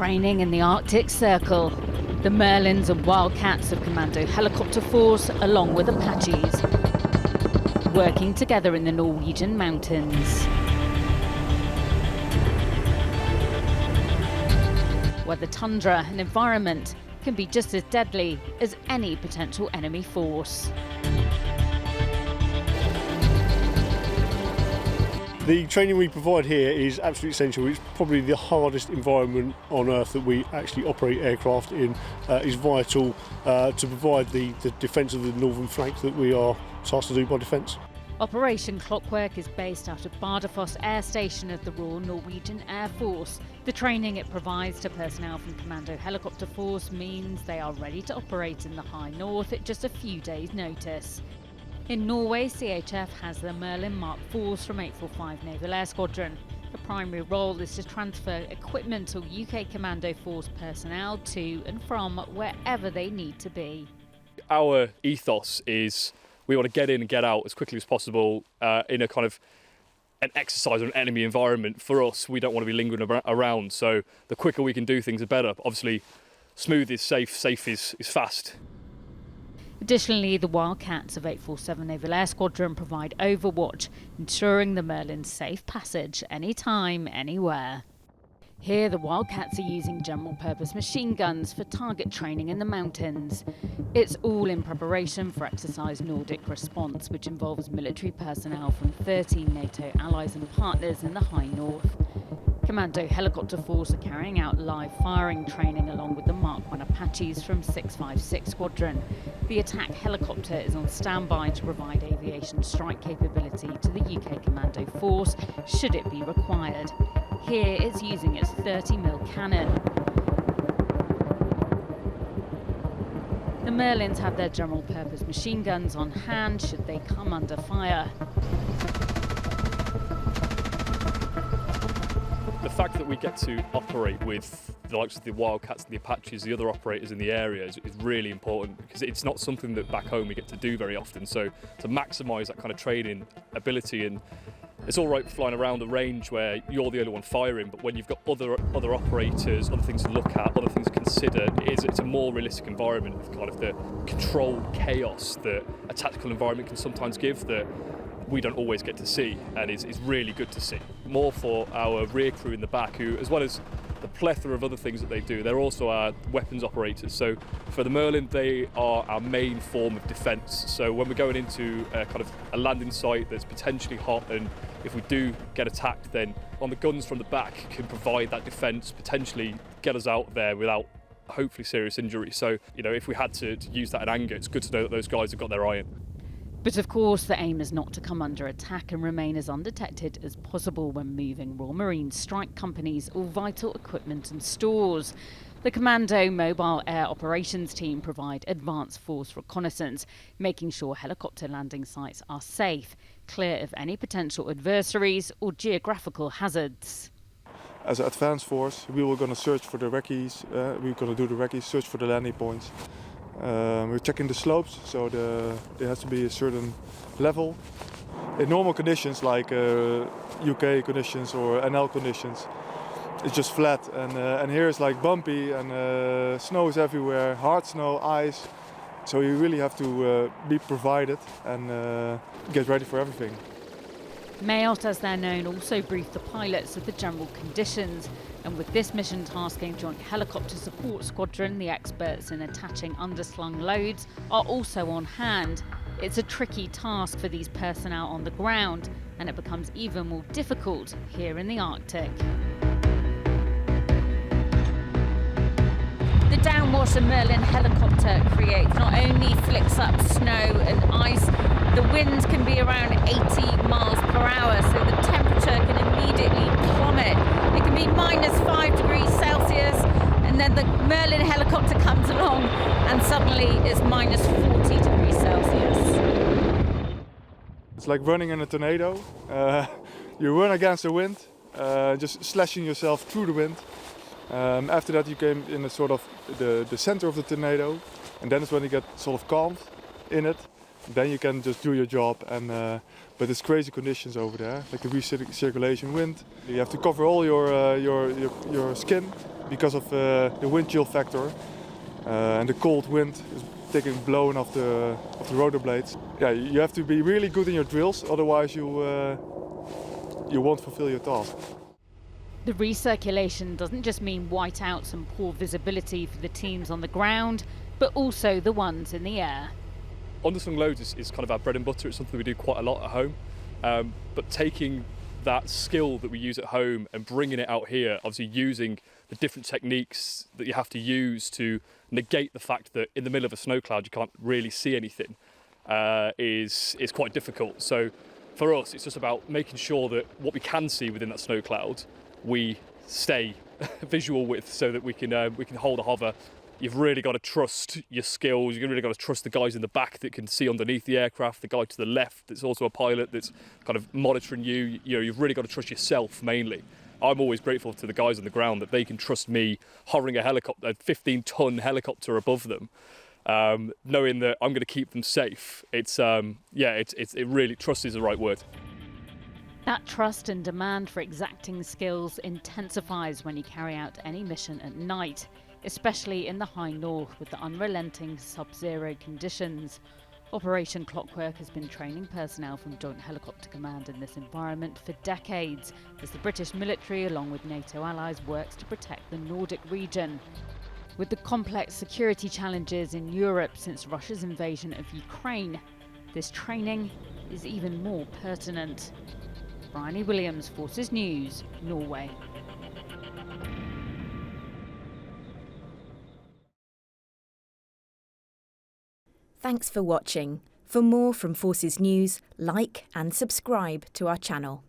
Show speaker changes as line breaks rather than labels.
Training in the Arctic Circle. The Merlins and Wildcats of Commando Helicopter Force, along with Apaches, working together in the Norwegian mountains, where the tundra and environment can be just as deadly as any potential enemy force.
The training we provide here is absolutely essential. It's probably the hardest environment on Earth that we actually operate aircraft in. Is vital to provide the defence of the northern flank that we are tasked to do by defence.
Operation Clockwork is based out of Bardufoss Air Station of the Royal Norwegian Air Force. The training it provides to personnel from Commando Helicopter Force means they are ready to operate in the high north at just a few days' notice. In Norway, CHF has the Merlin Mark IVs from 845 Naval Air Squadron. The primary role is to transfer equipment or UK Commando Force personnel to and from wherever they need to be.
Our ethos is we want to get in and get out as quickly as possible in a kind of an exercise or an enemy environment. For us, we don't want to be lingering around, so the quicker we can do things, the better. Obviously, smooth is safe, safe is fast.
Additionally, the Wildcats of 847 Naval Air Squadron provide overwatch, ensuring the Merlin's safe passage anytime, anywhere. Here, the Wildcats are using general-purpose machine guns for target training in the mountains. It's all in preparation for exercise Nordic Response, which involves military personnel from 13 NATO allies and partners in the high north. Commando Helicopter Force are carrying out live firing training along with the Mark I Apaches from 656 Squadron. The attack helicopter is on standby to provide aviation strike capability to the UK Commando Force should it be required. Here it's using its 30mm cannon. The Merlins have their general-purpose machine guns on hand should they come under fire.
The fact that we get to operate with the likes of the Wildcats and the Apaches, the other operators in the area, is really important because it's not something that back home we get to do very often. So to maximise that kind of training ability, and it's all right flying around a range where you're the only one firing, but when you've got other operators, other things to look at, other things to consider, it's a more realistic environment with kind of the controlled chaos that a tactical environment can sometimes give that we don't always get to see, and is really good to see. More for our rear crew in the back, who, as well as the plethora of other things that they do, they're also our weapons operators. So for the Merlin, they are our main form of defence. So when we're going into a kind of a landing site that's potentially hot, and if we do get attacked, then on the guns from the back can provide that defence, potentially get us out there without hopefully serious injury. So, you know, if we had to use that in anger, it's good to know that those guys have got their eye in.
But of course, the aim is not to come under attack and remain as undetected as possible when moving Royal Marine strike companies or vital equipment and stores. The Commando Mobile Air Operations Team provide advanced force reconnaissance, making sure helicopter landing sites are safe, clear of any potential adversaries or geographical hazards.
As an advanced force, we were going to search for the recce's, we're going to do the recce's, search for the landing points. We're checking the slopes, so there has to be a certain level. In normal conditions, like UK conditions or NL conditions, it's just flat, and here it's like bumpy, and snow is everywhere, hard snow, ice. So you really have to be provided and get ready for everything.
Mayot, as they're known, also briefed the pilots of the general conditions, and with this mission tasking Joint Helicopter Support Squadron, the experts in attaching underslung loads are also on hand. It's a tricky task for these personnel on the ground, and it becomes even more difficult here in the Arctic. The downwash a Merlin helicopter creates not only flicks up snow and ice, the wind can be around 80 miles per hour, so the temperature can immediately plummet. It can be -5 degrees Celsius, and then the Merlin helicopter comes along and suddenly it's -40 degrees Celsius.
It's like running in a tornado. You run against the wind, just slashing yourself through the wind. After that you came in a sort of the center of the tornado, and then it's when you get sort of calmed in it. Then you can just do your job, but it's crazy conditions over there, like the recirculation wind. You have to cover all your skin because of the wind chill factor and the cold wind is blowing off the rotor blades. Yeah, you have to be really good in your drills, otherwise you won't fulfill your task.
The recirculation doesn't just mean whiteouts and poor visibility for the teams on the ground, but also the ones in the air.
Underslung loads is kind of our bread and butter. It's something we do quite a lot at home. But taking that skill that we use at home and bringing it out here, obviously using the different techniques that you have to use to negate the fact that in the middle of a snow cloud you can't really see anything, is quite difficult. So for us, it's just about making sure that what we can see within that snow cloud, we stay visual with, so that we can hold a hover. You've really got to trust your skills. You've really got to trust the guys in the back that can see underneath the aircraft, the guy to the left that's also a pilot that's kind of monitoring you. You know, you've really got to trust yourself mainly. I'm always grateful to the guys on the ground that they can trust me hovering a 15-ton helicopter above them, knowing that I'm going to keep them safe. It really, trust is the right word.
That trust and demand for exacting skills intensifies when you carry out any mission at night, especially in the high north with the unrelenting sub-zero conditions. Operation Clockwork has been training personnel from Joint Helicopter Command in this environment for decades, as the British military, along with NATO allies, works to protect the Nordic region. With the complex security challenges in Europe since Russia's invasion of Ukraine, this training is even more pertinent. Bryony Williams, Forces News, Norway.
Thanks for watching. For more from Forces News, like and subscribe to our channel.